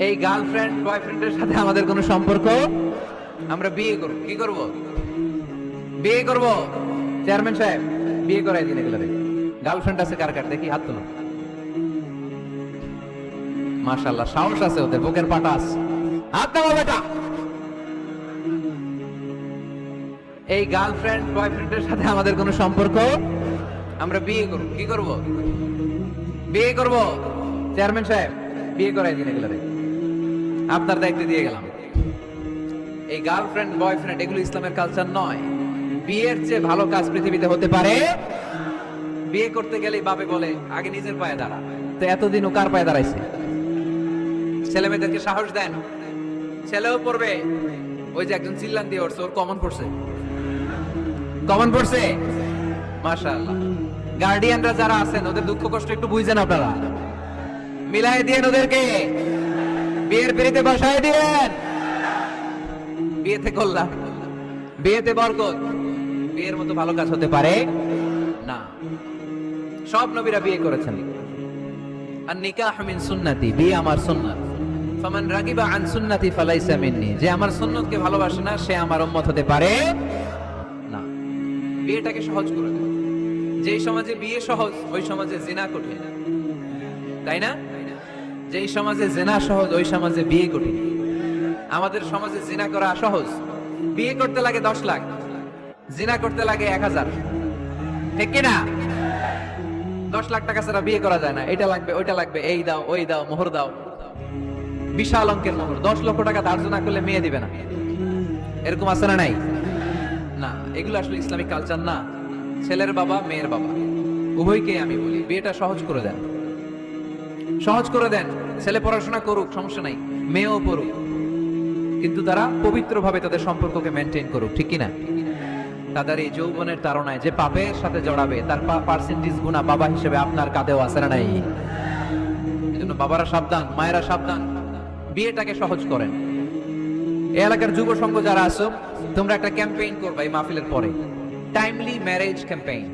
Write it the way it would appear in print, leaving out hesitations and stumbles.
এই গার্লফ্রেন্ড বয়ফ্রেন্ডের সাথে আমাদের কোনো সম্পর্ক, আমরা বিয়ে করব। কি করব? বিয়ে করব। চেয়ারম্যান সাহেব, বিয়ে করাই দিন এগুলো। গার্লফ্রেন্ড আছে কার কার? দেখি হাত তুলো। মাশাআল্লাহ, সাহস আছে ওদের, বুকের পাটা আছে। হাত দাও বেটা। এই গার্লফ্রেন্ড বয়ফ্রেন্ডের সাথে আমাদের কোনো সম্পর্ক, আমরা বিয়ে করব। কি করব? বিয়ে করব। চেয়ারম্যান সাহেব, বিয়ে করাই দিন এগুলো। আপনার দায়িত্ব দিয়ে গেলাম। এই গার্লফ্রেন্ড বয়ফ্রেন্ড এগুলো ইসলামের কালচার নয়। বিয়ের চেয়ে ভালো কাজ পৃথিবীতে হতে পারে? বিয়ে করতে গেলেই বাপে বলে আগে নিজের পায়ে দাঁড়া। তো এতদিন ও কার পায়ে দাঁড়াইছে? ছেলে মেয়েদেরকে সাহস দেন, ছেলেও পড়বে। ওই যে একজন চিল্লান দিয়ে উঠছে, ওর কমন পড়ছে। কমন পড়ছে, মাশাআল্লাহ। গার্ডিয়ানরা যারা আছেন ওদের দুঃখ কষ্ট একটু বুঝছেন আপনারা, মিলাই দিয়েন ওদেরকে, বিয়ের পিড়িতে বসায় দিয়েন। বিয়েতে কল্যাণ, বিয়েতে বরকত। বিয়ের মতো ভালো কাজ হতে পারে না। সব নবীরা বিয়ে করেছেন। আর নিকাহ মিন সুন্নতি, বিয়ে আমার সুন্নাত। ফামান রাগিবা আন সুন্নতি ফালাইসা মিন্নি, যে আমার সুন্নতকে ভালোবাসে না সে আমার উম্মত হতে পারে না। বিয়েটাকে সহজ করে দেন। যেই সমাজে বিয়ে সহজ ওই সমাজে জিনা কঠিন, তাই না? যেই সমাজে জিনা সহজ ওই সমাজে বিয়ে কঠিন। আমাদের সমাজে জিনা করা সহজ, বিয়ে করতে লাগে 10 লাখ, জিনা করতে লাগে 1000। ঠিক কিনা? 10 লাখ টাকা ছাড়া বিয়ে করা যায় না। এটা লাগবে, ওইটা লাগবে, এই দাও, ওই দাও, মোহর দাও। বিশাল অঙ্কের মোহর। 10 লক্ষ টাকা ধার্য না করলে মেয়ে দিবে না। এরকম আছে না? নাই না। এগুলো আসলে ইসলামিক কালচার না। ছেলের বাবা মেয়ের বাবা উভয়কে আমি বলি বিয়েটা সহজ করে দেন, সহজ করে দেন। ছেলে পড়াশোনা করুক, সমস্যা নাই, মেয়েও পড়ুক, কিন্তু তারা পবিত্রভাবে তাদের সম্পর্ককে মেনটেন করুক। ঠিক কিনা? তাদের এই যৌবনের তাড়নায় যে পাপের সাথে জড়াবে তার পার্সেন্টেজ গুণা বাবা হিসেবে আপনার কাঁধেও আছে না? নাই। এজন্য বাবারা সাবধান, মায়েরা সাবধান, বিয়েটাকে সহজ করেন। এই এলাকার যুব সংঘ যারা আছো, তোমরা একটা ক্যাম্পেইন করবা এই মাহফিলের পরে, টাইমলি ম্যারেজ ক্যাম্পেইন।